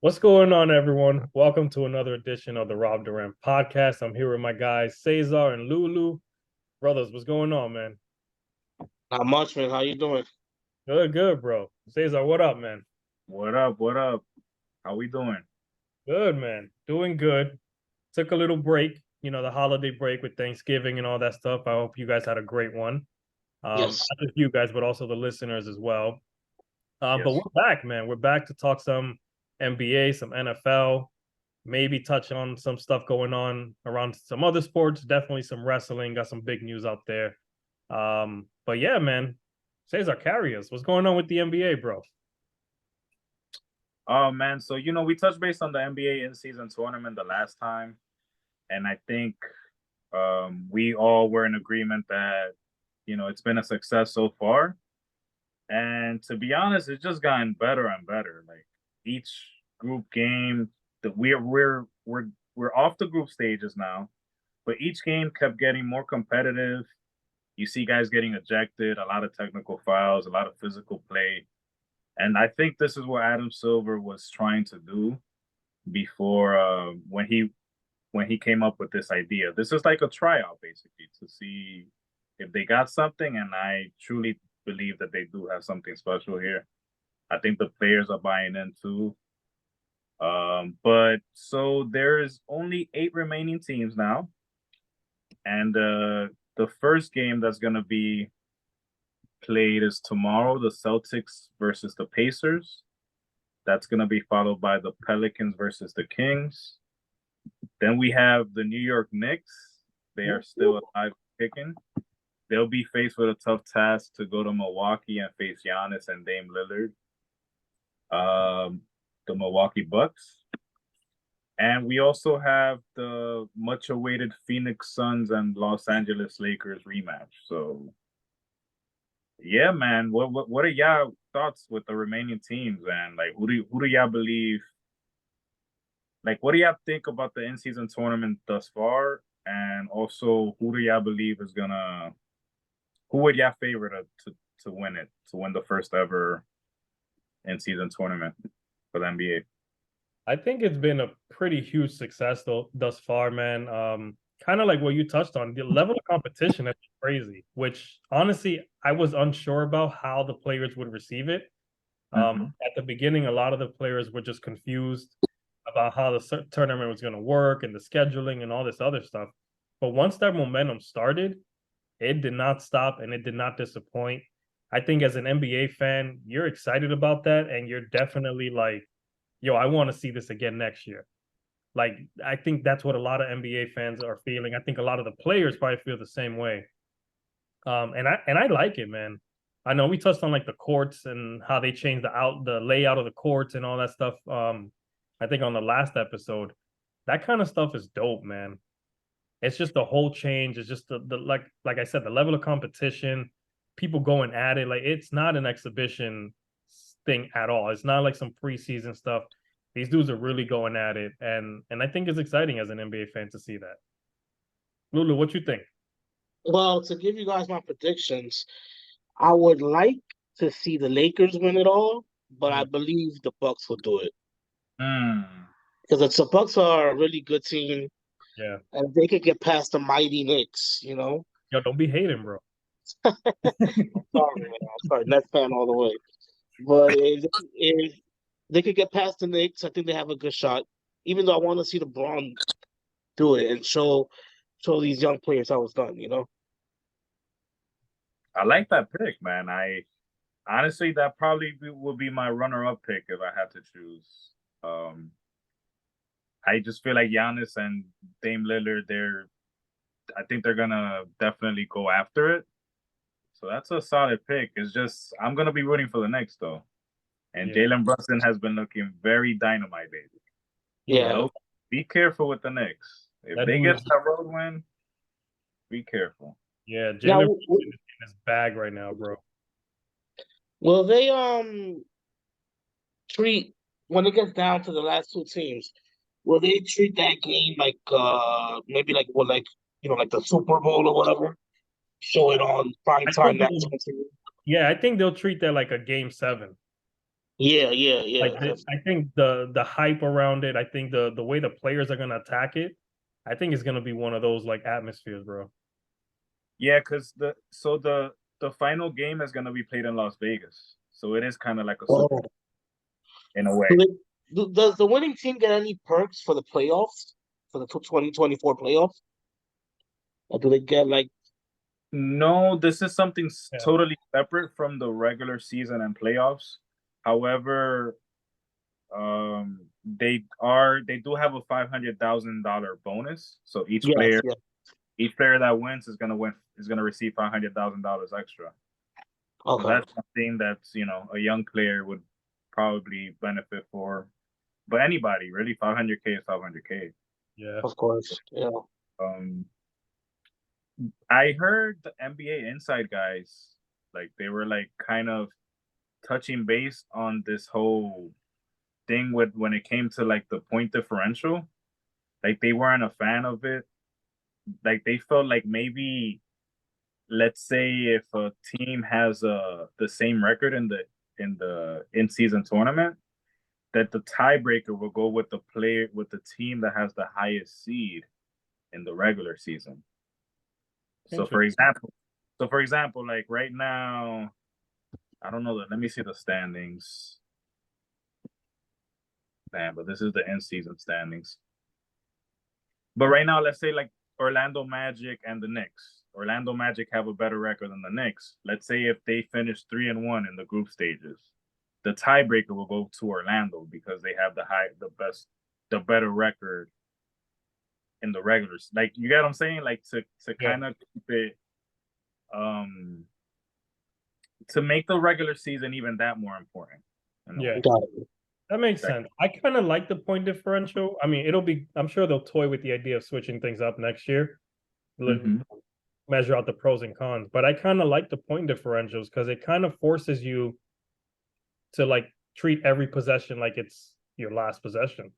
What's going on, everyone? Welcome to another edition of the Rob Duran podcast. I'm here with my guys, Cesar and Lulu. Brothers, what's going on, man? Not much, man. How you doing? Good, good, bro. Cesar, what up, man? What up? What up? How we doing? Good, man. Doing good. Took a little break, the holiday break with Thanksgiving and all that stuff. I hope you guys had a great one. Yes. Not just you guys, but also the listeners as well. But Yes. we're back, man. We're back to talk some NBA, some NFL, maybe touch on some stuff going on around some other sports. Definitely some wrestling. Got some big news out there. But yeah, man. Cesar, carry us. What's going on with the NBA, bro? Oh man, so we touched base on the NBA in-season tournament the last time, and I think we all were in agreement that it's been a success so far. And to be honest, it's just gotten better and better. Like each group game, that we're off the group stages now, but each game kept getting more competitive. You see guys getting ejected, a lot of technical fouls, a lot of physical play. And I think this is what Adam Silver was trying to do before when he came up with this idea. This is like a tryout basically to see if they got something, and I truly believe that they do have something special here. I think the players are buying in too. But so there's only 8 remaining teams now, and the first game that's gonna be played is tomorrow, the Celtics versus the Pacers. That's going to be followed by the Pelicans versus the Kings. Then we have the New York Knicks. They are still alive kicking. They'll be faced with a tough task to go to Milwaukee and face Giannis and Dame Lillard, the Milwaukee Bucks. And we also have the much awaited Phoenix Suns and Los Angeles Lakers rematch. So yeah, man. What are y'all thoughts with the remaining teams, and like who do y'all believe? Like, what do y'all think about the in season tournament thus far? And also, who do y'all believe is gonna? Who would y'all favor to win it? To win the first ever in season tournament for the NBA? I think it's been a pretty huge success though thus far, man. Kind of like what you touched on, the level of competition is crazy, which honestly I was unsure about how the players would receive it. Mm-hmm. At the beginning, a lot of the players were just confused about how the tournament was going to work and the scheduling and all this other stuff. But once that momentum started, it did not stop and it did not disappoint. I think as an NBA fan, you're excited about that and you're definitely like, yo, I want to see this again next year. Like, I think that's what a lot of NBA fans are feeling. I think a lot of the players probably feel the same way. And I like it, man. I know we touched on like the courts and how they changed the layout of the courts and all that stuff. I think on the last episode, that kind of stuff is dope, man. It's just the whole change. It's just the like I said, the level of competition, people going at it. Like it's not an exhibition thing at all. It's not like some preseason stuff. These dudes are really going at it, and I think it's exciting as an NBA fan to see that. Lulu, what you think? Well, to give you guys my predictions, I would like to see the Lakers win it all, but I Mm, believe the Bucks will do it Mm. because the Bucks are a really good team, yeah, and they could get past the mighty Knicks. yo, don't be hating, bro. Sorry, man. I'm sorry, Nets fan all the way. But if they could get past the Knicks, I think they have a good shot. Even though I want to see LeBron do it and show these young players how it's done. I like that pick, man. I honestly that probably would be my runner-up pick if I had to choose. Um, I just feel like Giannis and Dame Lillard, I think they're gonna definitely go after it. So that's a solid pick. It's just I'm gonna be rooting for the Knicks though. And Yeah, Jalen Brunson has been looking very dynamite, baby. yeah, Yeah. So be careful with the Knicks. If that they dude get is. that road win, be careful. Yeah, Now, Jalen Brunson is in his bag right now, bro. will they treat when it gets down to the last two teams? Will they treat that game like maybe like what like the Super Bowl or whatever? Show it on prime I time think national TV. yeah, I think they'll treat that like a game seven. Yeah. Like Definitely. I think the hype around it, I think the way the players are gonna attack it, I think it's gonna be one of those like atmospheres, bro. Yeah, because the final game is gonna be played in Las Vegas, so it is kind of like a Super Oh. Bowl in a way. Do does the winning team get any perks for the playoffs for the 2024 playoffs? Or do they get like No, this is something Yeah. totally separate from the regular season and playoffs. However, they do have a $500,000 bonus. So yes, yes. each player that wins is gonna receive $500,000 extra. So Okay. that's something that's a young player would probably benefit for. But anybody really, 500K is 500K. Yeah. Of course. Yeah. Um, I heard the NBA inside guys like they were like kind of touching base on this whole thing with when it came to like the point differential. Like they weren't a fan of it. Like they felt like maybe let's say if a team has the same record in the in season tournament, that the tiebreaker will go with the team that has the highest seed in the regular season. So for Interesting. example, like right now, I don't know that. Let me see the standings. Damn, but this is the end season standings. But right now, let's say like Orlando Magic and the Knicks. Orlando Magic have a better record than the Knicks. Let's say if they finish 3-1 in the group stages, the tiebreaker will go to Orlando because they have the better record in the regulars. Like you get what I'm saying? Like to Yeah. kind of keep it um to make the regular season even that more important in a Yeah. way. Got it. That makes sense. I kind of like the point differential. I mean, I'm sure they'll toy with the idea of switching things up next year, Mm-hmm. measure out the pros and cons. But I kind of like the point differentials because it kind of forces you to like treat every possession like it's your last possession,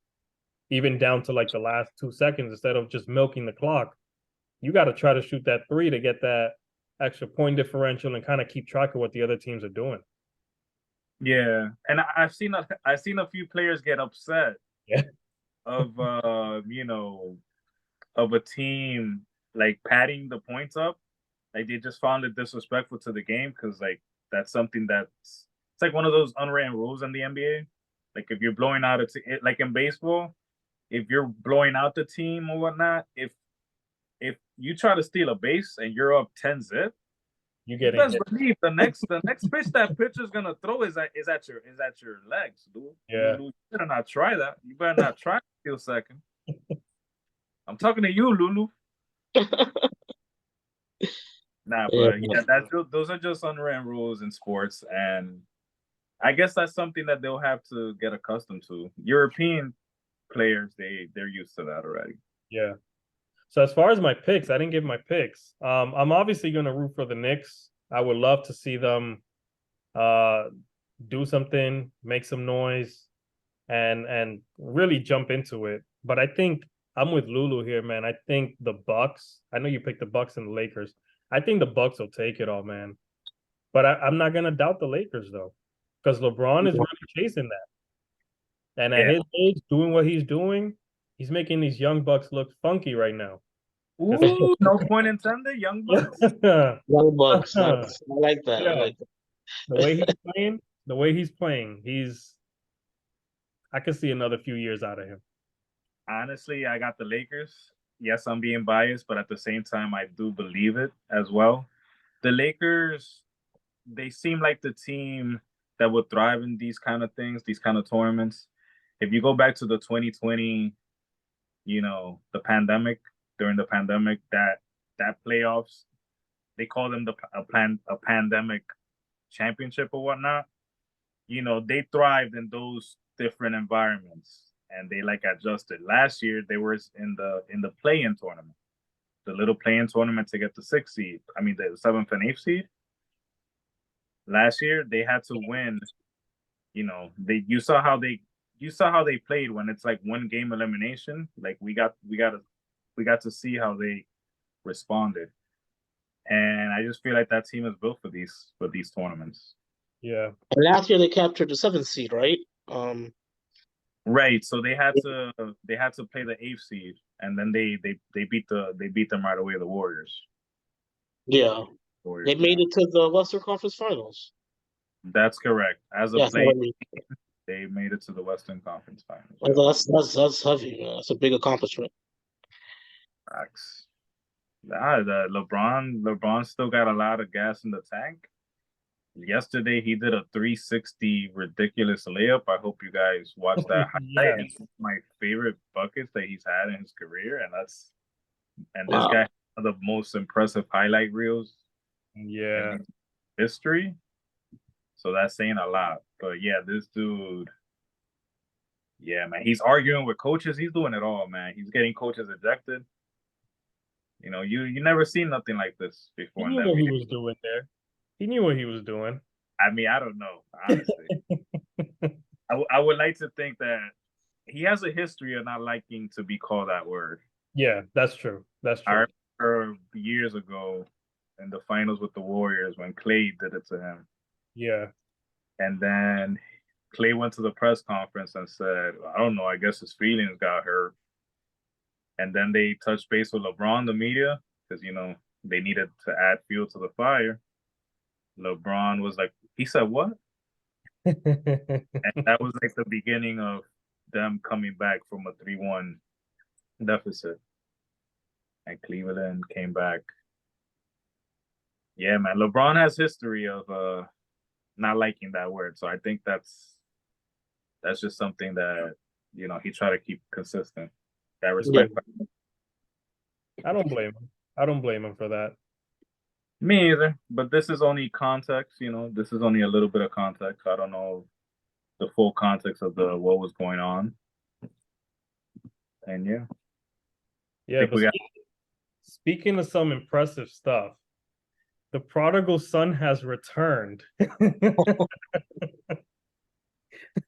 even down to like the last 2 seconds instead of just milking the clock. You got to try to shoot that three to get that extra point differential and kind of keep track of what the other teams are doing. Yeah, and I've seen a few players get upset Yeah. of of a team like padding the points up. Like they just found it disrespectful to the game because like that's something that's it's like one of those unwritten rules in the NBA. Like if you're blowing out like in baseball, if you're blowing out the team or whatnot, if you try to steal a base and you're up 10-zip, You you getting best hit. believe the next pitch that pitcher's gonna throw is at your legs, dude. Yeah. Lulu, you better not try that. You better not try to steal second. I'm talking to you, Lulu. Nah, Yeah. but yeah, those are just unwritten rules in sports, and I guess that's something that they'll have to get accustomed to. European players, they're used to that already. Yeah. So as far as my picks, I didn't give my picks. I'm obviously going to root for the Knicks. I would love to see them uh, do something, make some noise, and really jump into it. But I think I'm with Lulu here, man. I think the Bucks. I know you picked the Bucks and the Lakers. I think the Bucks will take it all, man. But I'm not going to doubt the Lakers though, because LeBron is really chasing that, and at Yeah. his age, doing what he's doing, he's making these young Bucks look funky right now. Ooh, no point intended, young bucks. Young Bucks. Nice. I like that. I Yeah, like that. the way he's playing, I could see another few years out of him. Honestly, I got the Lakers. Yes, I'm being biased, but at the same time, I do believe it as well. The Lakers, they seem like the team that would thrive in these kind of things, these kind of tournaments. If you go back to the 2020, the pandemic, during the pandemic, that playoffs, they call them a pandemic championship or whatnot. They thrived in those different environments and they like adjusted. Last year they were in the play-in tournament, the little play-in tournament to get the sixth seed. I mean the seventh and eighth seed. Last year they had to win. They you saw how they played when it's like one game elimination. Like we got to see how they responded. And I just feel like that team is built for these tournaments. Yeah. And last year they captured the 7th seed, right? Right. So they had to play the 8th seed, and then they beat them right away. The Warriors. Yeah. They Warriors. Yeah. made it to the Western Conference Finals. That's correct. As a Yeah, play, they made it to the Western Conference Finals. Yeah. that's heavy, man. That's a big accomplishment. Facts. The LeBron still got a lot of gas in the tank. Yesterday he did a 360 ridiculous layup. I hope you guys watched that highlight. Yeah. It's one of my favorite buckets that he's had in his career, and this Wow. guy had the most impressive highlight reels Yeah. in history. So that's saying a lot. But yeah, this dude, yeah, man, he's arguing with coaches. He's doing it all, man. He's getting coaches ejected. You know, you never seen nothing like this He before in knew the what he NBA. was doing there. He knew what he was doing. I mean, I don't know, honestly. I would like to think that he has a history of not liking to be called that word. Yeah, that's true. That's I true. remember years ago in the finals with the Warriors when Clay did it to him. Yeah. And then Clay went to the press conference and said, I don't know, I guess his feelings got hurt. And then they touched base with LeBron, the media, because, you know, they needed to add fuel to the fire. LeBron was like, he said, what? And that was like the beginning of them coming back from a 3-1 deficit. And Cleveland came back. Yeah, man. LeBron has history of not liking that word. So I think that's just something that, you know, he tried to keep consistent. That respect. Yeah. I don't blame him. I don't blame him for that. Me either. But this is only context, you know, this is only a little bit of context. I don't know the full context of what was going on. And yeah. Yeah, but speaking of some impressive stuff, the prodigal son has returned.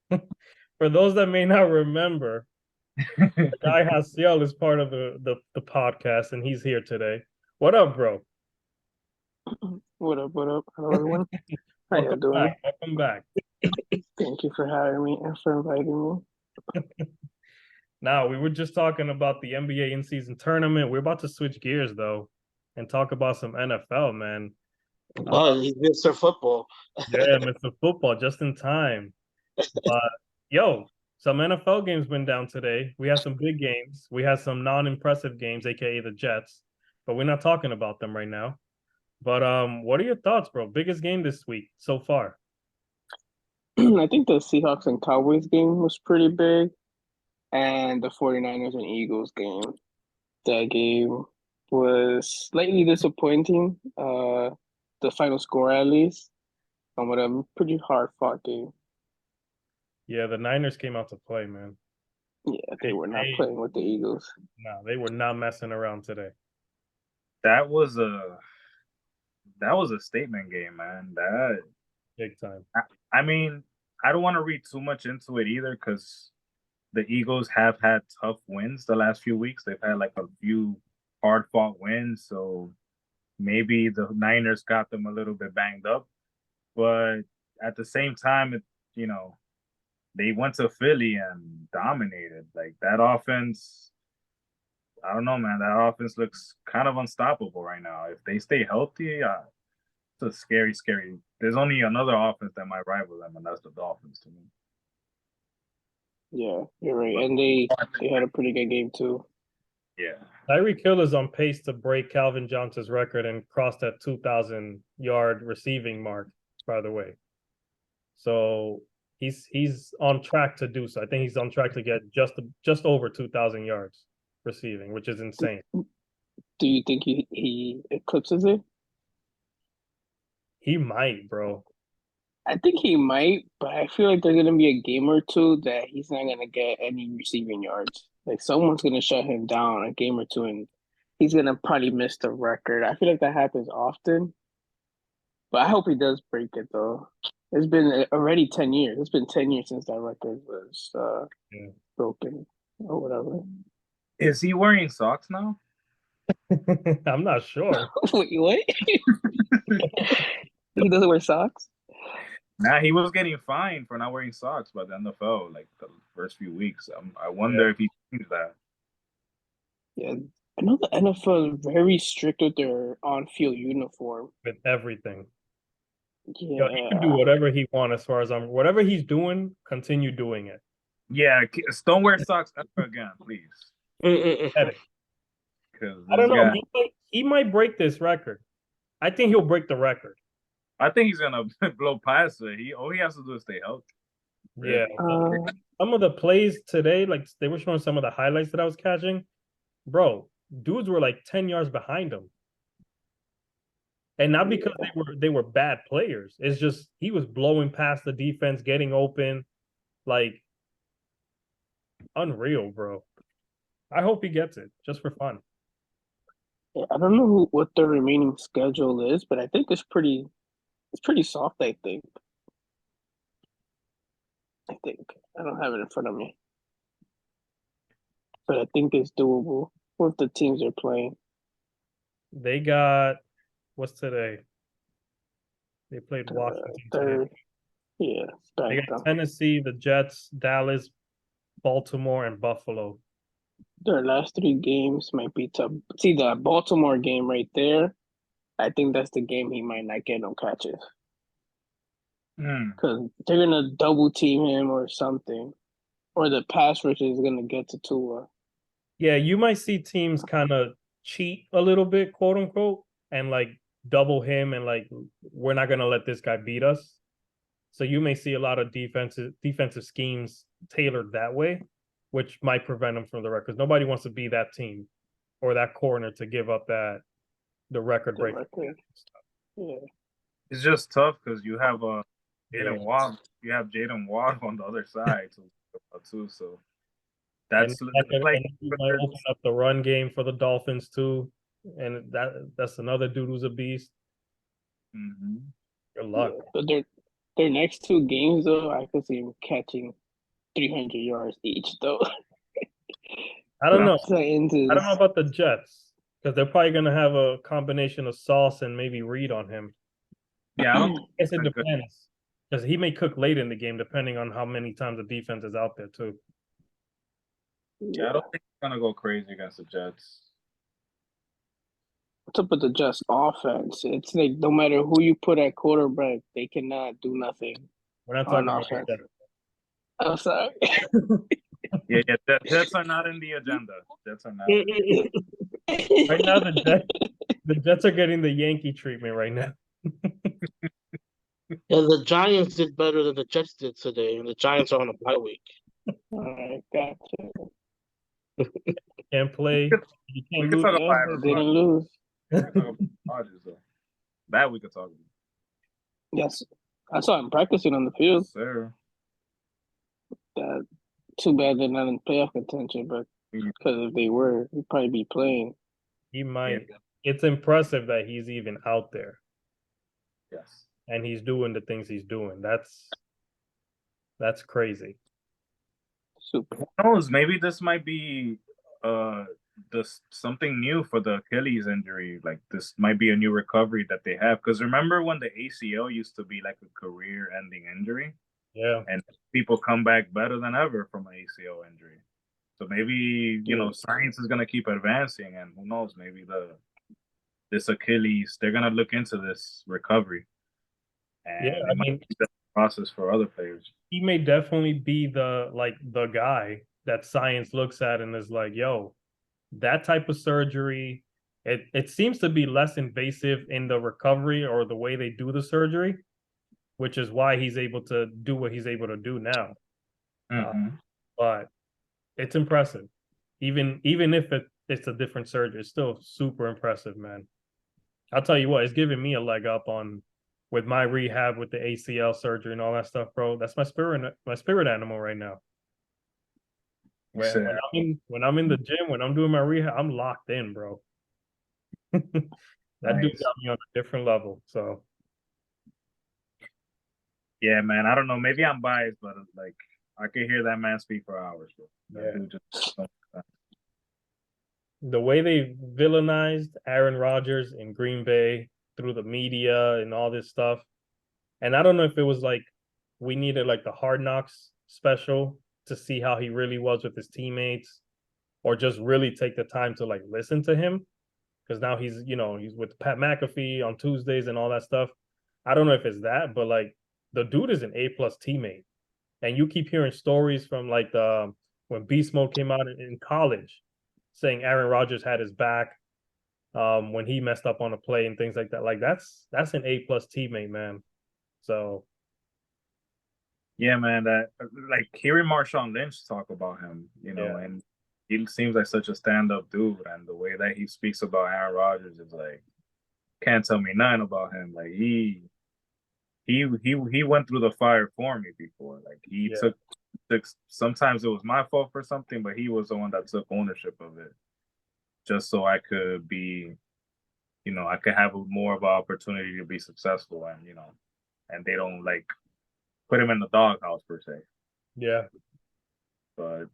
For those that may not remember, Guy Hasiel is part of the podcast, and he's here today. What up, bro? What up? Hello, everyone. How y'all doing? Welcome back. Thank you for having me and for inviting me. Now, we were just talking about the NBA in-season tournament. We're about to switch gears, though, and talk about some NFL, man. Oh, he's Mr. Football. Yeah, Mr. Football, just in time. But, yo, some NFL games went down today. We had some big games. We had some non-impressive games, aka the Jets, but we're not talking about them right now. But what are your thoughts, bro? Biggest game this week so far? I think the Seahawks and Cowboys game was pretty big, and the 49ers and Eagles game. That game was slightly disappointing. The final score, at least, but a pretty hard-fought game. Yeah, the Niners came out to play, man. Yeah, they were not playing with the Eagles. No, they were not messing around today. That was a statement game, man. That big time. I mean, I don't want to read too much into it either because the Eagles have had tough wins the last few weeks. They've had like a few hard-fought wins, so maybe the Niners got them a little bit banged up. But at the same time, you know, they went to Philly and dominated. Like that offense, I don't know, man. That offense looks kind of unstoppable right now. If they stay healthy, it's a scary. There's only another offense that might rival them, and that's the Dolphins to me. Yeah, you're right. And they had a pretty good game too. Yeah. Tyreek Hill is on pace to break Calvin Johnson's record and cross that 2,000-yard receiving mark, by the way. So he's on track to do so. I think he's on track to get just over 2,000 yards receiving, which is insane. Do you think he eclipses it? He might, bro. I think he might, but I feel like there's gonna be a game or two that he's not gonna get any receiving yards. Like someone's gonna shut him down a game or two, and he's gonna probably miss the record. I feel like that happens often, but I hope he does break it though. It's been already 10 years. It's been 10 years since that record was broken or whatever. Is he wearing socks now? I'm not sure. Wait, what? He doesn't wear socks? Nah, he was getting fined for not wearing socks by the NFL like the first few weeks. I wonder if he changed that. Yeah, I know the NFL is very strict with their on-field uniform. with everything. Yo, he can do Yeah, whatever he wants as far as whatever he's doing, continue doing it. Yeah, don't wear socks ever again, please. Mm-mm. Because I don't this know. guy, He might break this record. I think he'll break the record. I think he's gonna blow past it. All he has to do is stay healthy. Yeah. Really. Some of the plays today, like they were showing some of the highlights that I was catching. Bro, dudes were like 10 yards behind him. And not because they were bad players. It's just he was blowing past the defense, getting open, like unreal, bro. I hope he gets it just for fun. yeah, I don't know what the remaining schedule is, but I think it's pretty soft. I think I don't have it in front of me, but I think it's doable with the teams they're playing. They got what's today? They played Washington today. Third, yeah, They got Tennessee, the Jets, Dallas, Baltimore, and Buffalo. Their last 3 games might be tough. See the Baltimore game right there. I think that's the game he might not get no catches because they're gonna double team him or something, or the pass rush is gonna get to Tua. Yeah, you might see teams kind of cheat a little bit, quote unquote, and like double him and like we're not gonna let this guy beat us. So you may see a lot of defensive schemes tailored that way, which might prevent them from the record. Because nobody wants to be that team or that corner to give up the record breaking. Yeah, It's just tough because you have Jaden Watt. You have Jaden Watt on the other side too. So that's like you might open up the run game for the Dolphins too, and that's another dude who's a beast. Mm-hmm. Good luck. Yeah, but their next 2 games though, I could see him catching 300 yards each though. I don't know. I don't know about the Jets because they're probably going to have a combination of Sauce and maybe Reed on him. Yeah, I guess it depends because he may cook late in the game depending on how many times the defense is out there too. Yeah, I don't think he's gonna go crazy against the Jets. What's up with the Jets offense? It's like no matter who you put at quarterback, they cannot do nothing. We're not talking about offense. I'm sorry. Yeah, Jets are not in the agenda. Jets are not. Right now, the Jets are getting the Yankee treatment right now. Yeah, the Giants did better than the Jets did today, and the Giants are on a bye week. All right, gotcha. Can't play. You can't We can talk about they didn't lose. That we could talk about. Yes, I saw him practicing on the field. Yes, sir. Too bad they're not in playoff contention, but because if they were, he'd probably be playing. He might. Yeah. It's impressive that he's even out there. Yes. And he's doing the things he's doing. That's crazy. Super. Who knows? Maybe this might be something new for the Achilles injury. Like this might be a new recovery that they have. Because remember when the ACL used to be like a career-ending injury? Yeah. And people come back better than ever from an ACL injury. So maybe, science is gonna keep advancing, and who knows, maybe this Achilles, they're gonna look into this recovery. And I mean, the process for other players. He may definitely be the guy that science looks at and is like, yo, that type of surgery, it seems to be less invasive in the recovery or the way they do the surgery, which is why he's able to do what he's able to do now. But it's impressive. Even if it's a different surgery, it's still super impressive, man. I'll tell you what, it's giving me a leg up with my rehab with the ACL surgery and all that stuff, bro. That's my spirit animal right now. When I'm in the gym, when I'm doing my rehab, I'm locked in, bro. That dude got me on a different level. So yeah, man. I don't know. Maybe I'm biased, but like I could hear that man speak for hours, bro. Yeah. The way they villainized Aaron Rodgers in Green Bay through the media and all this stuff. And I don't know if it was like we needed like the Hard Knocks special to see how he really was with his teammates, or just really take the time to like listen to him. Because now he's with Pat McAfee on Tuesdays and all that stuff. I don't know if it's that, but like the dude is an A+ teammate. And you keep hearing stories from like when Beast Mode came out in college, saying Aaron Rodgers had his back when he messed up on a play and things like that. Like that's an A+ teammate, man. So Yeah, man. That like hearing Marshawn Lynch talk about him, Yeah. and he seems like such a stand-up dude, and the way that he speaks about Aaron Rodgers is like can't tell me nothing about him. Like he went through the fire for me before. Like he Yeah. took sometimes it was my fault for something, but he was the one that took ownership of it, just so I could be, I could have more of an opportunity to be successful, and they don't like put him in the doghouse per se. Yeah. But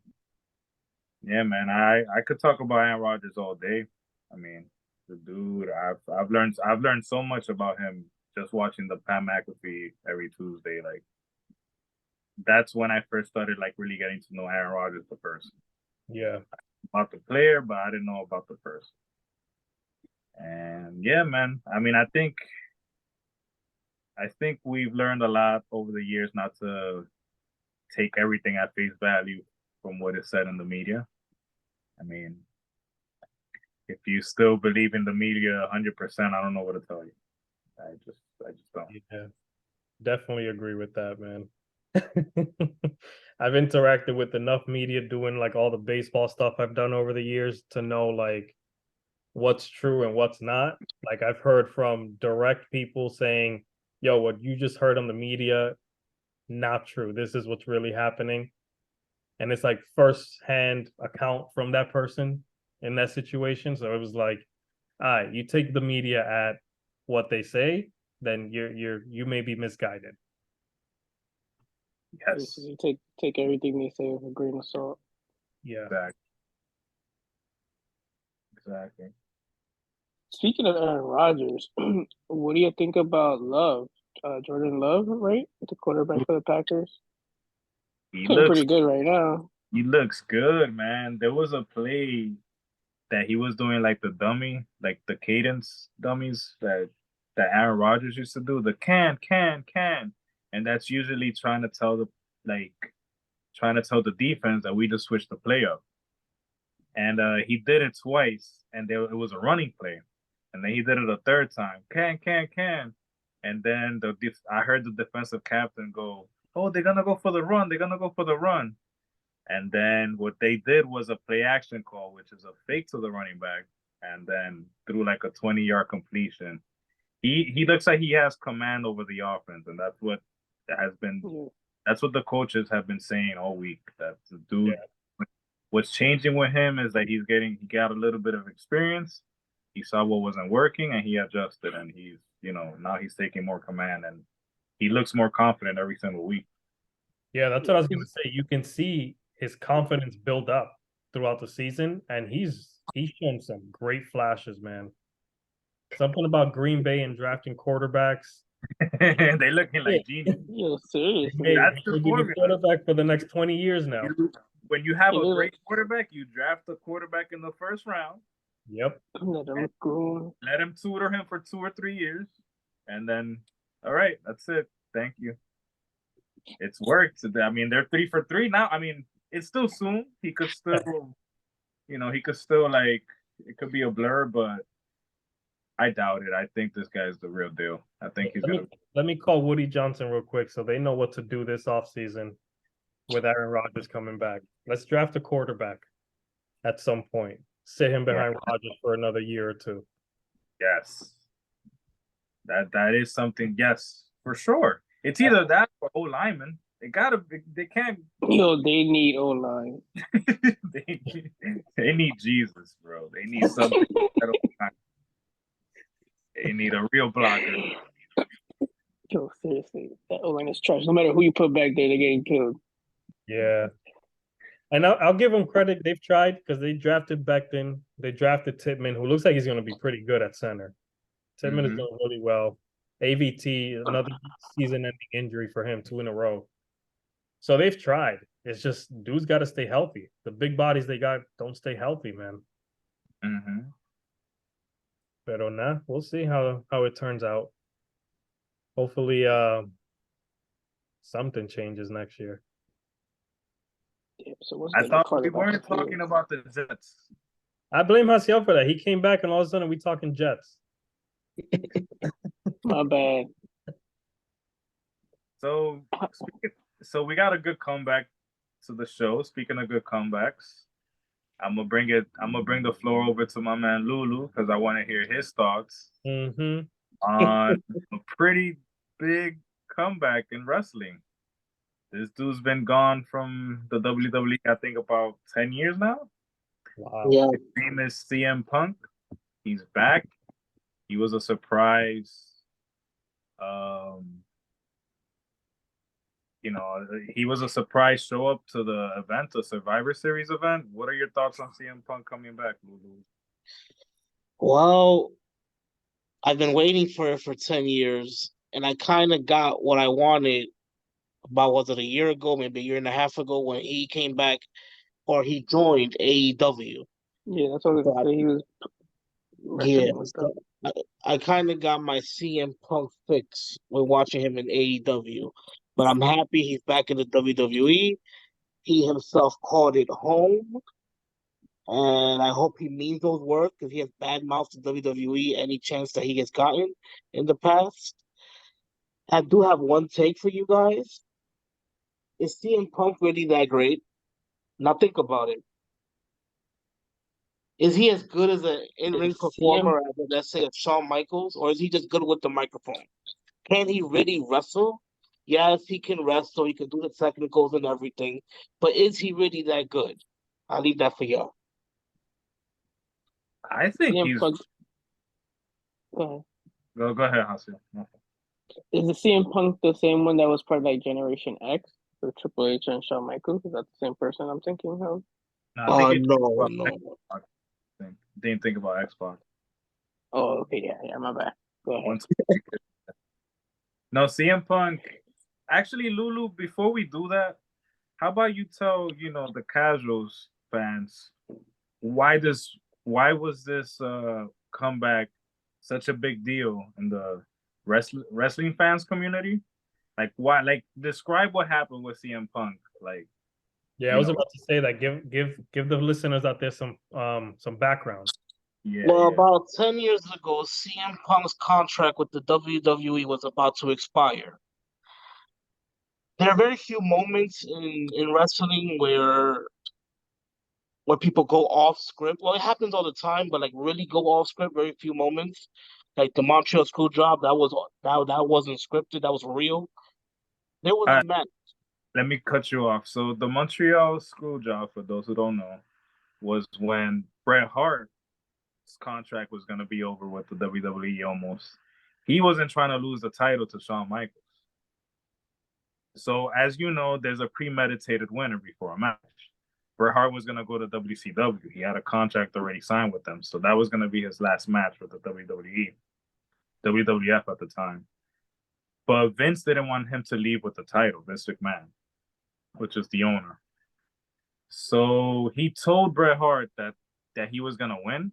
yeah, man, I could talk about Aaron Rodgers all day. I mean, the dude, I've learned so much about him just watching the Pat McAfee every Tuesday. Like that's when I first started like really getting to know Aaron Rodgers the person. Yeah. About the player, but I didn't know about the person. And yeah, man. I mean, I think we've learned a lot over the years not to take everything at face value from what is said in the media. I mean, if you still believe in the media 100%, I don't know what to tell you. I just don't. Yeah. Definitely agree with that, man. I've interacted with enough media doing like all the baseball stuff I've done over the years to know like what's true and what's not. Like I've heard from direct people saying, yo, what you just heard on the media, not true. This is what's really happening. And it's like first-hand account from that person in that situation. So it was like, all right, you take the media at what they say, then you may be misguided. Yes. You take everything they say with a grain of salt. Yeah. Exactly. Speaking of Aaron Rodgers, what do you think about Love? Jordan Love, right? The quarterback for the Packers. He Playing looks pretty good right now. He looks good, man. There was a play that he was doing like the dummy, like the cadence dummies that Aaron Rodgers used to do, the can, and that's usually trying to tell the defense that we just switched the play up. And he did it twice, and it was a running play, and then he did it a third time, can, and then I heard the defensive captain go, "Oh, they're gonna go for the run. They're gonna go for the run." And then what they did was a play action call, which is a fake to the running back, and then threw like a 20-yard completion. He looks like he has command over the offense, and that's what the coaches have been saying all week. That the dude, what's changing with him is that he got a little bit of experience. He saw what wasn't working, and he adjusted, and he's now he's taking more command, and he looks more confident every single week. Yeah, that's what I was gonna say. You can see his confidence build up throughout the season, and he's shown some great flashes, man. Something about Green Bay and drafting quarterbacks. They looking like genius. Yo, seriously. That's the formula. Quarterback for the next 20 years now. When you have a great quarterback, you draft a quarterback in the first round. Yep. Let him go. Let him tutor him for 2 or 3 years, and then all right, that's it. Thank you. It's worked. I mean, they're 3 for 3 now. I mean, it's still soon. He could still, like it could be a blur, but I doubt it. I think this guy's the real deal. I think he's gonna. Let me call Woody Johnson real quick so they know what to do this offseason with Aaron Rodgers coming back. Let's draft a quarterback at some point. Sit him behind Rodgers for another year or two. Yes. That is something. Yes, for sure. It's either that or O lineman. They can't. Yo, they need O line. they need Jesus, bro. They need something. They need a real blocker. Yo, seriously, that O line is trash. No matter who you put back there, they're getting killed. Yeah. And I'll give them credit. They've tried because they drafted Becton. They drafted Tittman, who looks like he's going to be pretty good at center. Tittman is doing really well. AVT, another season-ending injury for him, 2 in a row. So they've tried. It's just dudes got to stay healthy. The big bodies they got don't stay healthy, man. Mm-hmm. But nah, we'll see how it turns out. Hopefully, something changes next year. Yeah, so what's I the thought part we about weren't the talking about the Jets. I blame Hasiel for that. He came back and all of a sudden we talking Jets. My bad. So, we got a good comeback to the show. Speaking of good comebacks, I'm gonna bring the floor over to my man Lulu because I want to hear his thoughts Mm-hmm. on a pretty big comeback in wrestling. This dude's been gone from the WWE, I think, about 10 years now. Wow. Yeah, His name is CM Punk. He's back. He was a surprise. He was a surprise show up to the event, a Survivor Series event. What are your thoughts on CM Punk coming back, Lulu? well, I've been waiting for it for 10 years, and I kind of got what I wanted about, was it a year ago, maybe a year and a half ago, when he came back or he joined AEW. Yeah, that's what I was gonna say. He was Yeah, wrestling with them. I kind of got my CM Punk fix with watching him in AEW, but I'm happy he's back in the WWE. He himself called it home, and I hope he means those words because he has bad mouthed the WWE any chance that he has gotten in the past. I do have one take for you guys. Is CM Punk really that great? Now think about it. Is he as good as an in-ring Is CM performer as, let's say, a Shawn Michaels, or is he just good with the microphone? Can he really wrestle? Yes, he can wrestle. He can do the technicals and everything, but is he really that good? I'll leave that for y'all. I think CM he's. Punk? Go ahead. Go ahead, Hasil. Is the CM Punk the same one that was part of like Generation X for Triple H and Shawn Michaels? Is that the same person I'm thinking of? No, I think No, no. Didn't think about Xbox. Oh, okay, yeah, my bad. Go ahead. Once No, CM Punk. Actually, Lulu, before we do that, how about you tell the casuals fans why was this comeback such a big deal in the wrestling fans community? Like why? Like describe what happened with CM Punk. Like Yeah, I was about to say that. Give the listeners out there some background. Well, about 10 years ago, CM Punk's contract with the WWE was about to expire. There are very few moments in wrestling where people go off script. Well, it happens all the time, but like really go off script, very few moments. Like the Montreal School Job, that wasn't scripted, that was real. There was a match. Let me cut you off. So the Montreal School Job, for those who don't know, was when Bret Hart's contract was going to be over with the WWE almost. He wasn't trying to lose the title to Shawn Michaels. So as you know, there's a premeditated winner before a match. Bret Hart was going to go to WCW. He had a contract already signed with them. So that was going to be his last match with the WWE, WWF at the time. But Vince didn't want him to leave with the title, Vince McMahon, which is the owner. So he told Bret Hart that he was going to win.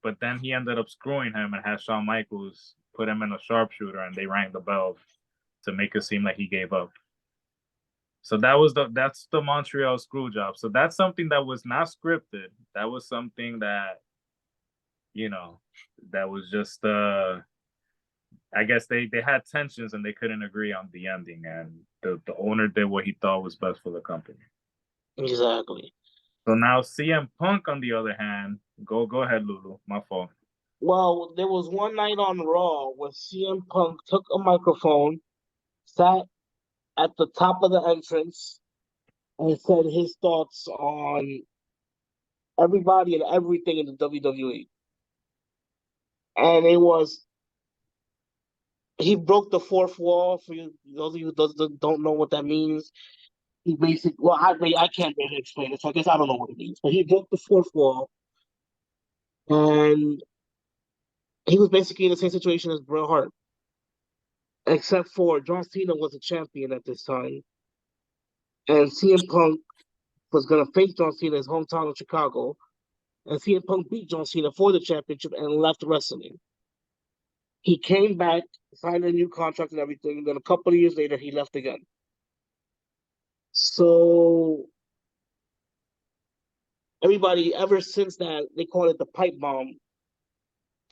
But then he ended up screwing him and had Shawn Michaels put him in a sharpshooter and they rang the bell to make it seem like he gave up. So that's the Montreal screw job. So that's something that was not scripted. That was something that, that was just I guess they had tensions and they couldn't agree on the ending, and the owner did what he thought was best for the company. Exactly. So now CM Punk, on the other hand, go ahead, Lulu. My fault. Well, there was one night on Raw where CM Punk took a microphone, sat at the top of the entrance, and said his thoughts on everybody and everything in the WWE. And he broke the fourth wall. For those of you who don't know what that means, he basically, well, I can't really explain it, so I guess I don't know what it means. But he broke the fourth wall, and he was basically in the same situation as Bret Hart. except for John Cena was a champion at this time, and CM Punk was gonna face John Cena in his hometown of Chicago, and CM Punk beat John Cena for the championship and left wrestling. He came back, signed a new contract and everything. And then a couple of years later, he left again. So everybody, ever since that, they call it the pipe bomb.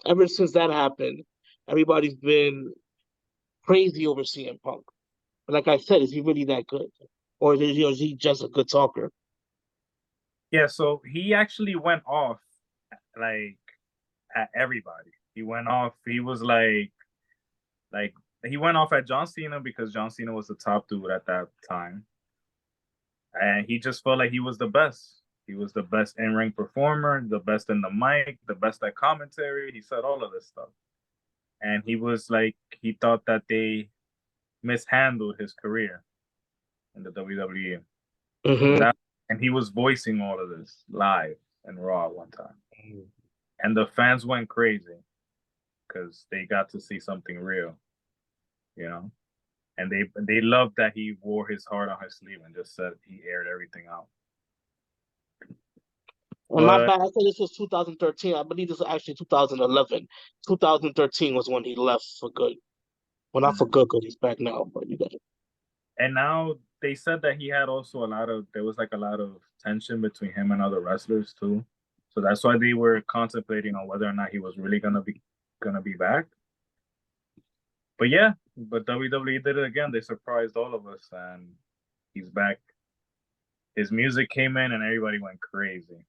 Ever since that happened, everybody's been crazy over CM Punk. But like I said, is he really that good, or is he just a good talker? Yeah, so he actually went off like at everybody. He went off. He was like he went off at John Cena because John Cena was the top dude at that time, and he just felt like he was the best. He was the best in-ring performer, the best in the mic, the best at commentary. He said all of this stuff, and he was like he thought that they mishandled his career in the WWE. Mm-hmm. And he was voicing all of this live and Raw one time, and the fans went crazy because they got to see something real, you know. And they loved that he wore his heart on his sleeve and just said he aired everything out. And my bad, I said this was 2013. I believe this was actually 2011. 2013 was when he left for good. Well, not for good, because he's back now, but you got it. And now they said that he had also there was like a lot of tension between him and other wrestlers too. So that's why they were contemplating on whether or not he was really gonna be back. But yeah, but WWE did it again. They surprised all of us, and he's back. His music came in, and everybody went crazy.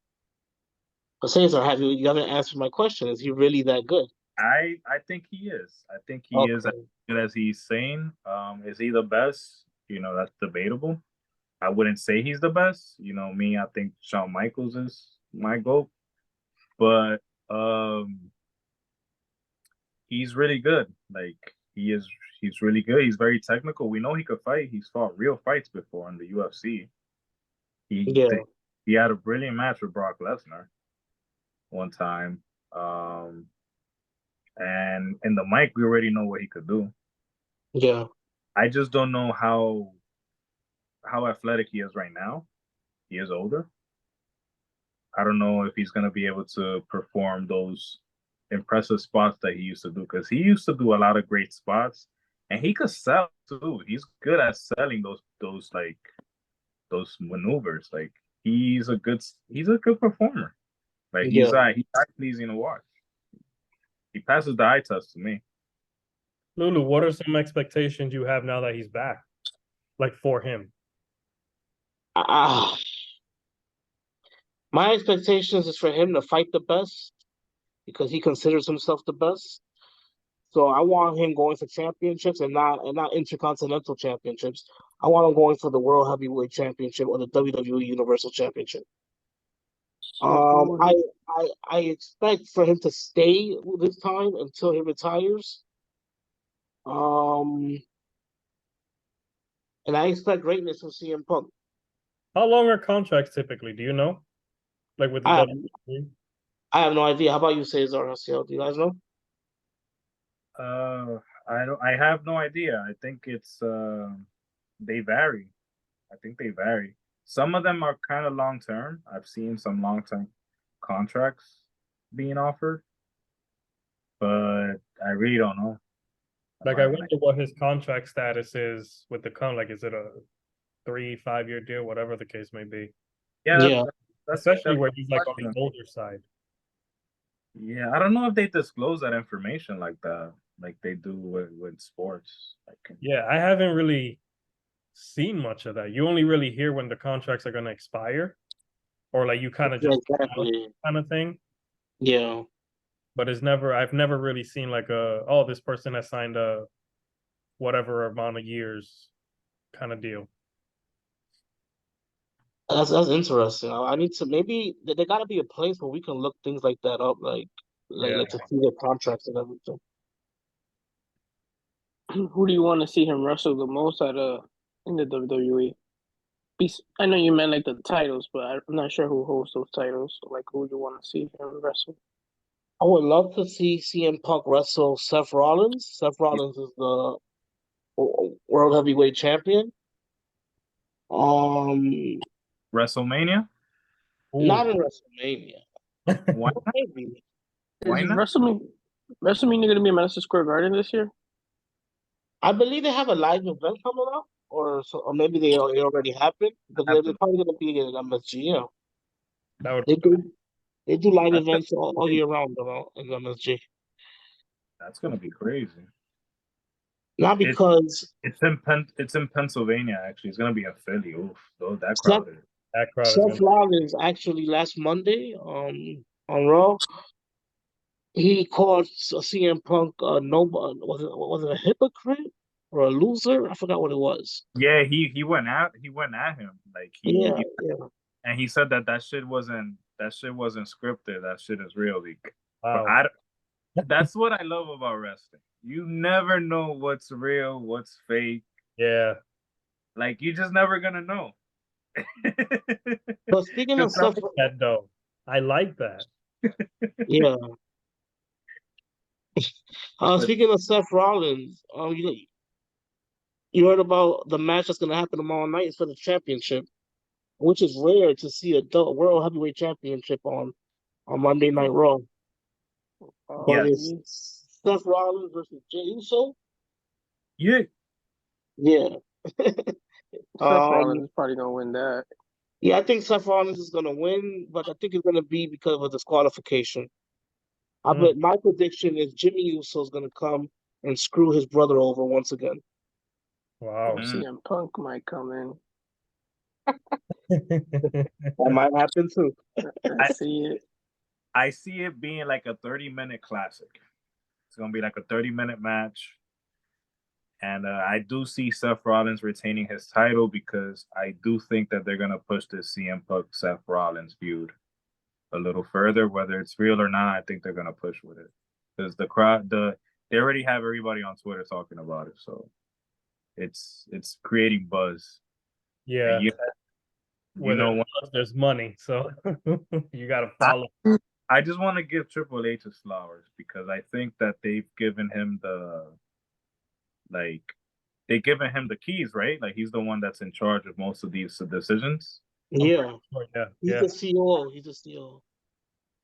But Cesar, you haven't answered my question. Is he really that good? I think he is. I think he is as good as he's saying. Is he the best? You know, that's debatable. I wouldn't say he's the best. You know, me, I think Shawn Michaels is my GOAT. But he's really good. Like he's really good. He's very technical. We know he could fight. He's fought real fights before in the UFC. He had a brilliant match with Brock Lesnar one time. And in the mic, we already know what he could do. Yeah. I just don't know how athletic he is right now. He is older. I don't know if he's going to be able to perform those impressive spots that he used to do, because he used to do a lot of great spots, and he could sell too. He's good at selling those maneuvers. Like he's a good performer. Like he's eye pleasing to watch. He passes the eye test to me. Lulu, what are some expectations you have now that he's back? Like for him? My expectations is for him to fight the best because he considers himself the best. So I want him going for championships and not intercontinental championships. I want him going for the World Heavyweight Championship or the WWE Universal Championship. I expect for him to stay this time until he retires. And I expect greatness from CM Punk. How long are contracts typically? Do you know? Like with the WWE? I have no idea. How about you, Cesar? Do you guys know? I have no idea. I think it's they vary. I think they vary. Some of them are kind of long term. I've seen some long term contracts being offered, but I really don't know. Like I wonder what his contract status is with the like is it a 3-5 year deal, whatever the case may be? Yeah. Especially where he's like on the older side. Yeah, I don't know if they disclose that information like that, like they do with sports. Yeah, I haven't really seen much of that. You only really hear when the contracts are going to expire, or like you kind of just kind of thing. Yeah, but I've never really seen like this person has signed a whatever amount of years kind of deal. That's interesting. I need to maybe there got to be a place where we can look things like that up, like to see their contracts and everything. Who do you want to see him wrestle the most in the WWE? I know you meant like the titles, but I'm not sure who holds those titles. So like, who do you want to see him wrestle? I would love to see CM Punk wrestle Seth Rollins. Seth Rollins is the World Heavyweight Champion. Um, WrestleMania? not Ooh. in WrestleMania. Why? Maybe. Why Is not? WrestleMania going to be in Madison Square Garden this year? I believe they have a live event coming up, or maybe it already happened because Have they're to- probably going to be in MSG. Yeah, That would they do. They do live That's events all year round around in MSG. that's gonna be crazy. Not It because it's in Pennsylvania actually. It's gonna be in Philly. Oof, though that Seth, crowd is. that crowd is Seth gonna Rollins actually last Monday on Raw, he called CM Punk no, was it a hypocrite or a loser? I forgot what it was. Yeah, he went at him like Yeah, he yeah. and he said that that shit wasn't scripted. That shit is real. Like, but wow. I that's what I love about wrestling. You never know what's real, what's fake. Yeah. Like you just never gonna know. But speaking of I Seth, like that though. I like that. yeah. But Speaking of Seth Rollins, you heard about the match that's gonna happen tomorrow night is for the championship, which is rare to see a World Heavyweight Championship on Monday Night Raw. But yes, it's Seth Rollins versus Jey Uso. yeah, Yeah. Seth Rollins Um. is probably going to win that. Yeah, I think Seth Rollins is gonna win, but I think it's gonna be because of a disqualification. I Mm, bet my prediction is Jimmy Uso is gonna come and screw his brother over once again. Or wow. mm. CM Punk might come in. That might happen too. I I see it. I see it being like a 30-minute classic. It's gonna be like a 30-minute match. And I do see Seth Rollins retaining his title because I do think that they're gonna push this CM Punk Seth Rollins feud a little further, whether it's real or not. I think they're gonna push with it because they already have everybody on Twitter talking about it, so it's creating buzz. And Yeah. you Where know there's money, so you gotta I, follow. I just want to give Triple H his flowers because I think that they've given him like they've given him the keys, right? Like he's the one that's in charge of most of these decisions. I'm pretty Yeah, sure. Yeah, he's yeah. the CEO. He's the CEO.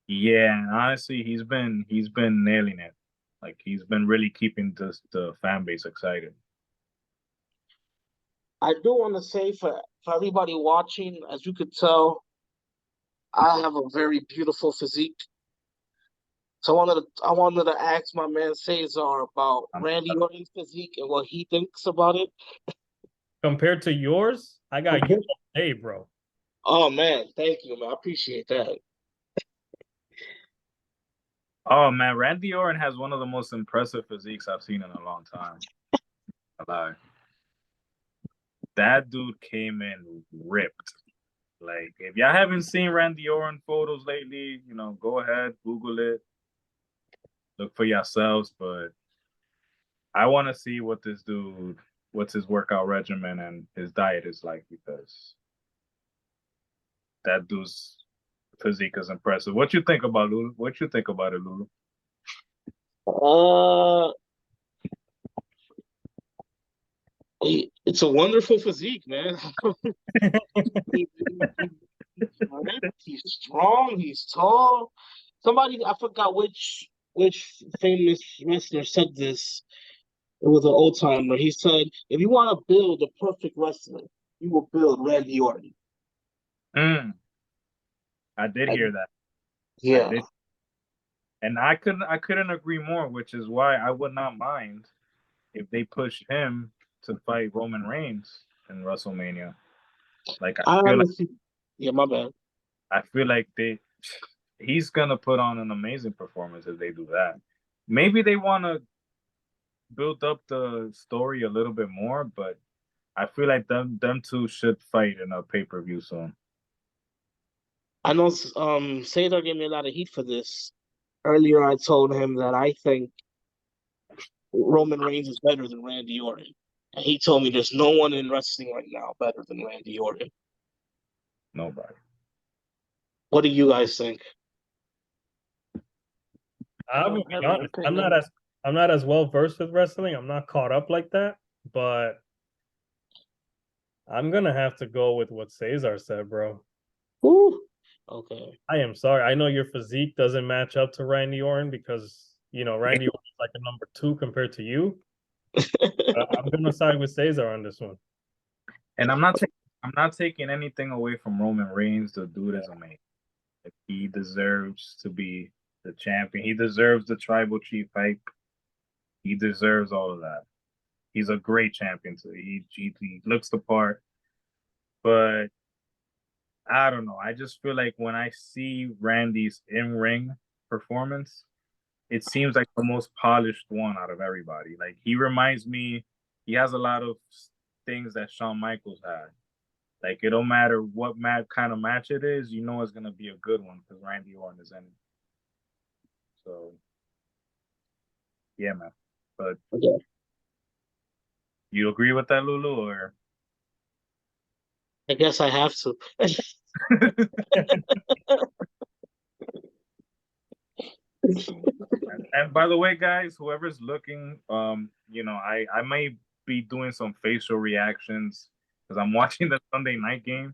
Yeah, and honestly, he's been nailing it. Like he's been really keeping the fan base excited. I do want to say for everybody watching, as you could tell, I have a very beautiful physique. So I wanted to ask my man Cesar about Um, Randy Orton's physique and what he thinks about it. Compared to yours, I got you all day, bro. Oh man, thank you, man. I appreciate that. oh man, Randy Orton has one of the most impressive physiques I've seen in a long time. Alive. That dude came in ripped. Like if y'all haven't seen Randy Orton photos lately, go ahead, Google it, look for yourselves. But I want to see what's his workout regimen and his diet is like because that dude's physique is impressive. What you think about Lulu? What you think about it, Lulu? Uh, it's a wonderful physique, man. He's ripped, he's strong, he's tall. Somebody I forgot which famous wrestler said this. It was an old timer. He said, "If you want to build a perfect wrestler, you will build Randy Orton." Mm, I did Like, hear that. I yeah, did, and I couldn't agree more. Which is why I would not mind if they push him to fight Roman Reigns in WrestleMania. Like I honestly, yeah, my bad. I feel like he's gonna put on an amazing performance if they do that. Maybe they want to build up the story a little bit more, but I feel like them two should fight in a pay-per-view soon. I know Cesar gave me a lot of heat for this. Earlier, I told him that I think Roman Reigns is better than Randy Orton. And he told me there's no one in wrestling right now better than Randy Orton. Nobody. What do you guys think? I I will don't be have an honest. I'm not opinion. as I'm not as well versed with wrestling. I'm not caught up like that. but I'm gonna have to go with what Cesar said, bro. Ooh. Okay. I am sorry. I know your physique doesn't match up to Randy Orton because Randy Orton is like a number 2 compared to you. I'm gonna side with Cesar on this one. And I'm not taking anything away from Roman Reigns. The dude is amazing. He deserves to be the champion. He deserves the tribal chief hype. He deserves all of that. He's a great champion too. He looks the part. But I don't know. I just feel like when I see Randy's in-ring performance, it seems like the most polished one out of everybody. Like he reminds me, he has a lot of things that Shawn Michaels had. Like it don't matter what kind of match it is, you know it's gonna be a good one because Randy Orton is in it. So yeah, man. But Okay. you agree with that, Lulu, or? I guess I have to. And by the way, guys, whoever's looking, I might be doing some facial reactions because I'm watching the Sunday night game.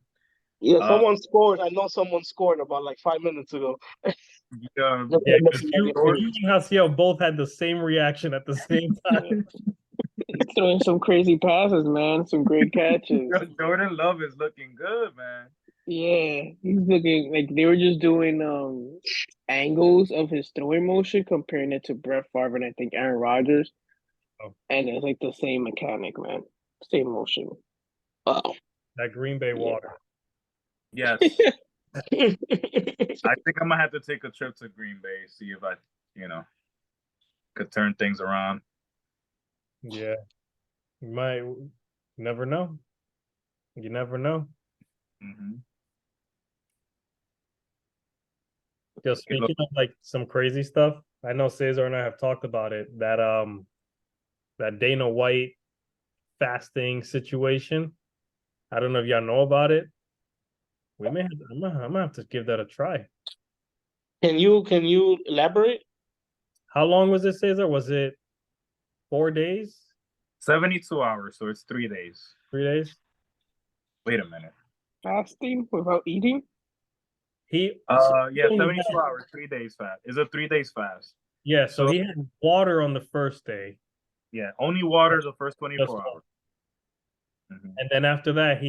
Yeah, Uh, someone scored. I know someone scored about like 5 minutes ago. yeah, Yeah, because you and Jaciel both had the same reaction at the same time. He's throwing some crazy passes, man. Some great catches. Jordan Love is looking good, man. Yeah, he's looking like they were just doing angles of his throwing motion, comparing it to Brett Favre and I think Aaron Rodgers, Oh. and it's like the same mechanic, man. Same motion. Wow. That Green Bay water. Yes. I think I'm gonna have to take a trip to Green Bay, see if I, could turn things around. Yeah. You might never know. You never know. Mm-hmm. Just speaking of like some crazy stuff, I know Cesar and I have talked about it. That Dana White fasting situation. I don't know if y'all know about it. I'm gonna have to give that a try. Can you elaborate? How long was it, Cesar? Was it 4 days? 72 hours, so it's 3 days. 3 days? Wait a minute. Fasting without eating? Yeah, he 72 hours, 3 days fast. It's a 3 days fast. Yeah, so he had water on the first day. Yeah, only water the first 24 hours. Mm-hmm. And then after that,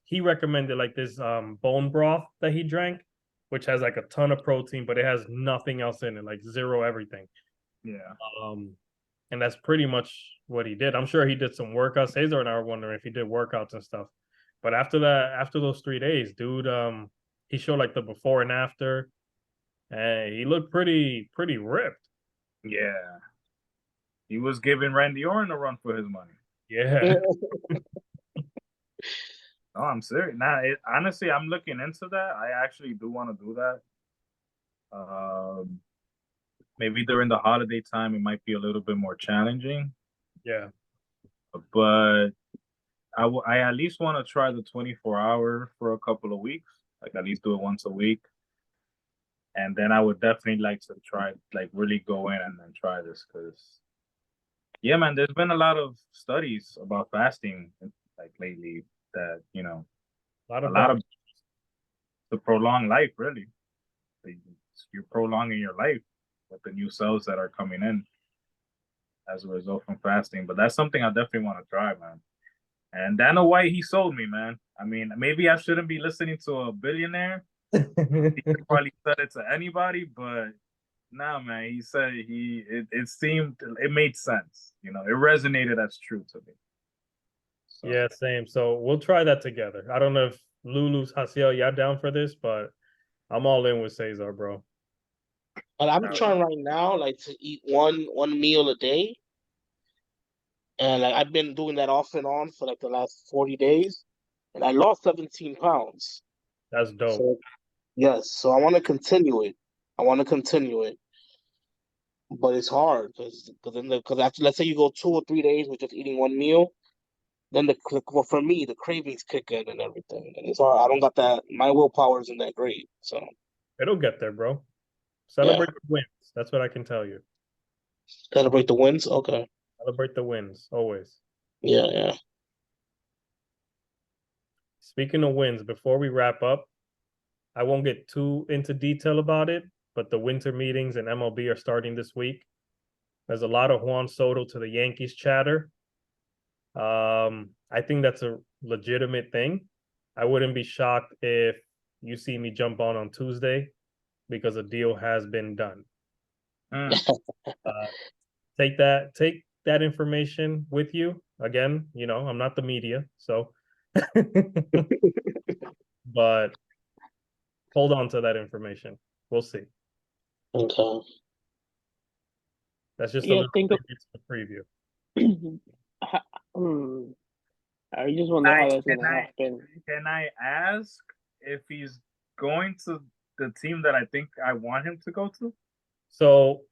he recommended like this bone broth that he drank, which has like a ton of protein, but it has nothing else in it, like zero everything. Yeah. And that's pretty much what he did. I'm sure he did some workouts. Cesar and I were wondering if he did workouts and stuff. But after those 3 days, dude, he showed like the before and after, and he looked pretty ripped. Yeah. He was giving Randy Orton a run for his money. Yeah. No, I'm serious. Nah, honestly, I'm looking into that. I actually do want to do that. Maybe during the holiday time, it might be a little bit more challenging. Yeah. But I at least want to try the 24-hour for a couple of weeks. Like at least do it once a week. And then I would definitely like to try, like really go in and then try this because, yeah, man, there's been a lot of studies about fasting like lately that, a lot of to prolong life, really. You're prolonging your life with the new cells that are coming in as a result from fasting. But that's something I definitely want to try, man. And Dana White, he sold me, man. I mean, maybe I shouldn't be listening to a billionaire. He could probably said it to anybody, but nah, man. He said it made sense. It resonated as true to me. So. Yeah, same. So we'll try that together. I don't know if Lulu's Jaciel, y'all down for this, but I'm all in with Cesar, bro. And I'm trying right now, like to eat one meal a day. And like I've been doing that off and on for like the last 40 days. And I lost 17 pounds. That's dope. So, yes. So I want to continue it. But it's hard because after, let's say you go 2 or 3 days with just eating one meal, then for me the cravings kick in and everything, and it's hard. I don't got that. My willpower isn't that great, so it'll get there, bro. Celebrate the wins. That's what I can tell you. Celebrate the wins. Okay. Celebrate the wins always. Yeah. Speaking of wins, before we wrap up, I won't get too into detail about it, but the winter meetings in MLB are starting this week. There's a lot of Juan Soto to the Yankees chatter. I think that's a legitimate thing. I wouldn't be shocked if you see me jump on Tuesday because a deal has been done. Take that information with you. Again, I'm not the media, so but hold on to that information. We'll see. Okay. That's just a Yeah, little preview. I just wonder how that's gonna happen. Can I ask if he's going to the team that I think I want him to go to? So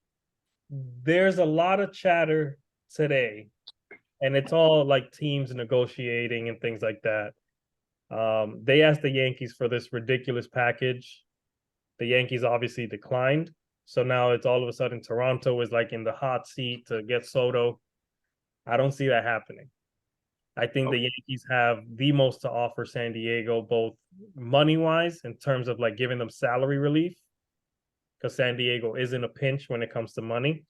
there's a lot of chatter today, and it's all like teams negotiating and things like that. They asked the Yankees for this ridiculous package. The Yankees obviously declined. So now it's all of a sudden Toronto is like in the hot seat to get Soto. I don't see that happening. I think the Yankees have the most to offer San Diego, both money-wise in terms of like giving them salary relief, because San Diego is in a pinch when it comes to money.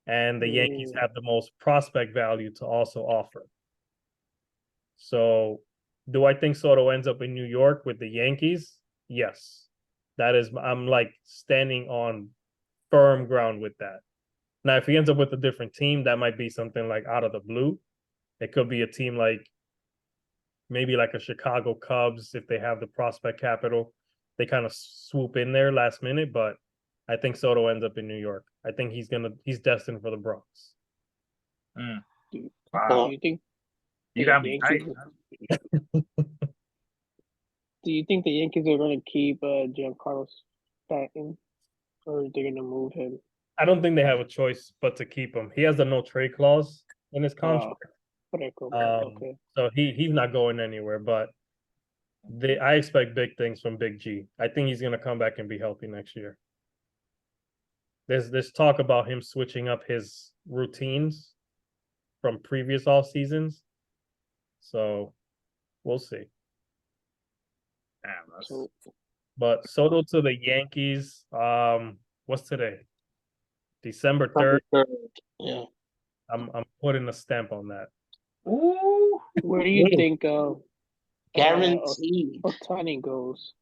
And the Yankees have the most prospect value to also offer. So do I think Soto ends up in New York with the Yankees? Yes. I'm like standing on firm ground with that. Now, if he ends up with a different team, that might be something like out of the blue. It could be a team like maybe like a Chicago Cubs if they have the prospect capital. They kind of swoop in there last minute, but I think Soto ends up in New York. I think he's destined for the Bronx. Wow. Do you think you got me tight? Do you think the Yankees are going to keep Giancarlo Stanton, or are they going to move him? I don't think they have a choice but to keep him. He has a no trade clause in his contract. Okay. So he's not going anywhere. But I expect big things from Big G. I think he's going to come back and be healthy next year. There's talk about him switching up his routines from previous off seasons. So we'll see. But Soto to the Yankees. What's today? December 3rd. Yeah. I'm putting a stamp on that. Ooh, where do you think guaranteed Ohtani goes?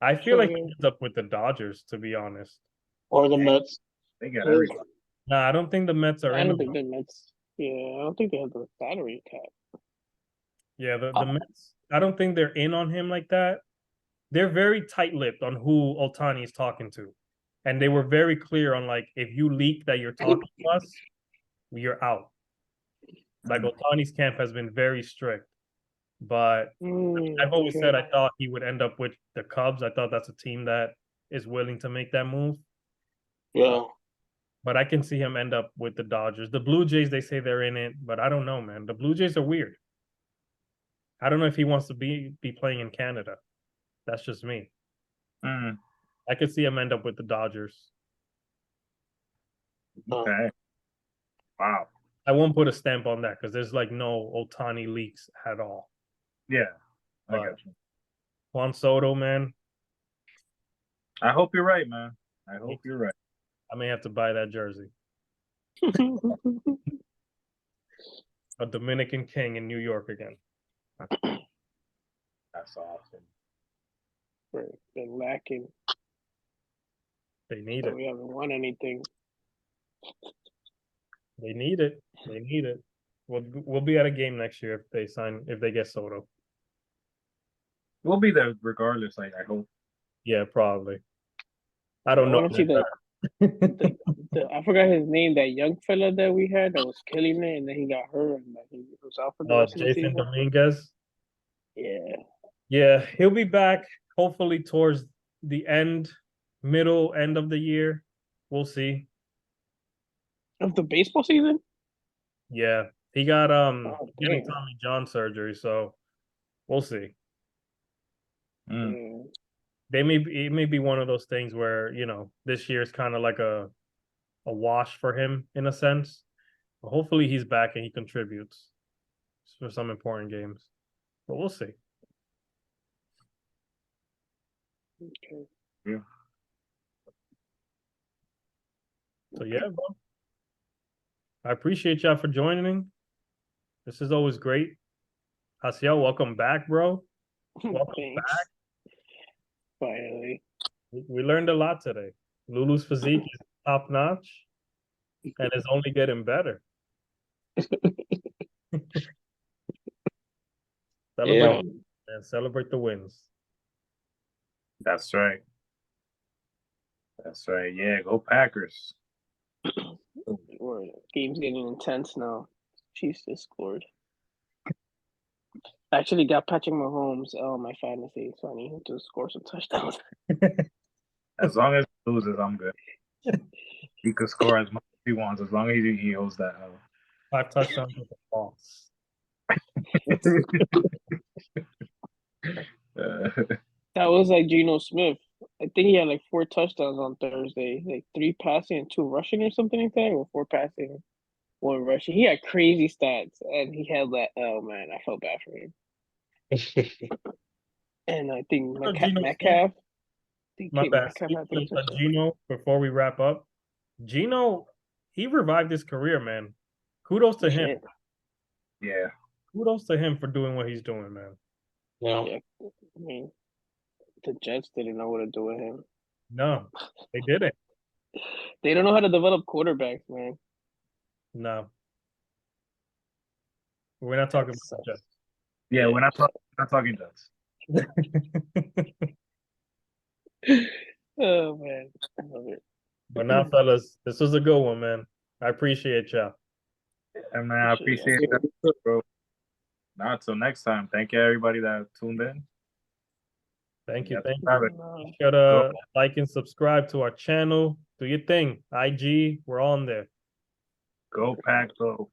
I feel like he ends up with the Dodgers, to be honest. Or the Mets. They got everybody. Nah, I don't think the Mets are I in. don't think the Mets. Yeah, I don't think they have the salary cap. Yeah, the Mets. I don't think they're in on him like that. They're very tight-lipped on who Ohtani is talking to, and they were very clear on like if you leak that you're talking to us, you're out. Like Ohtani's camp has been very strict, but I've always said I thought he would end up with the Cubs. I thought that's a team that is willing to make that move. Yeah. But I can see him end up with the Dodgers. The Blue Jays, they say they're in it, but I don't know, man. The Blue Jays are weird. I don't know if he wants to be playing in Canada. That's just me. I could see him end up with the Dodgers. Okay. Wow. I won't put a stamp on that because there's like no Ohtani leaks at all. Yeah. I got you. Juan Soto, man. I hope you're right, man. I hope you're right. I may have to buy that jersey. A Dominican King in New York again. That's awesome. They're lacking. They need it. We haven't won anything. They need it. They need it. We'll be at a game next year if they get Soto. We'll be there regardless. I hope. Yeah, probably. I don't know. I want to see I forgot his name. That young fella that we had that was killing it, and then he got hurt, and he was out for the rest of the Jason season. Dominguez. Yeah, he'll be back hopefully towards the middle end of the year. We'll see. Of the baseball season? Yeah, he got getting Tommy John surgery, so we'll see. It may be one of those things where this year is kind of like a wash for him in a sense. But hopefully he's back and he contributes for some important games. But we'll see. Okay. Yeah. So yeah, bro. I appreciate y'all for joining. This is always great. Hasiel, welcome back, bro. Welcome Thanks. Finally. We learned a lot today. Lulu's physique is top notch and it's only getting better. Celebrate and celebrate the wins. That's right. That's right. Yeah, go Packers. Game's getting intense now. Chiefs just scored. I actually got Patrick Mahomes on my fantasy, so I need him to score some touchdowns. As long as he loses, I'm good. He could score as much as he wants, as long as he holds that 5 touchdowns with a loss. That was like Geno Smith. I think he had like 4 touchdowns on Thursday, like 3 passing and 2 rushing or something like that, or 4 passing, 1 rushing. He had crazy stats, and he had that. Oh man, I felt bad for him. And I think Metcalf. My bad. Metcalf had 3 touchdowns. Geno, before we wrap up, Geno, he revived his career, man. Kudos to him. Yeah. Kudos to him for doing what he's doing, man. Yeah. I mean, the Jets didn't know what to do with him. No, they didn't. They don't know how to develop quarterbacks, man. No. We're not talking about Jets. Yeah, we're not talking Jets. Oh man, I love it. But now, fellas, this was a good one, man. I appreciate y'all. And man, I appreciate that, bro. Now, till next time. Thank you, everybody that tuned in. Thank you. Yep. Thank Have you. it. Be sure to like and subscribe to our channel. Do your thing. IG, we're on there. Go Pack, go.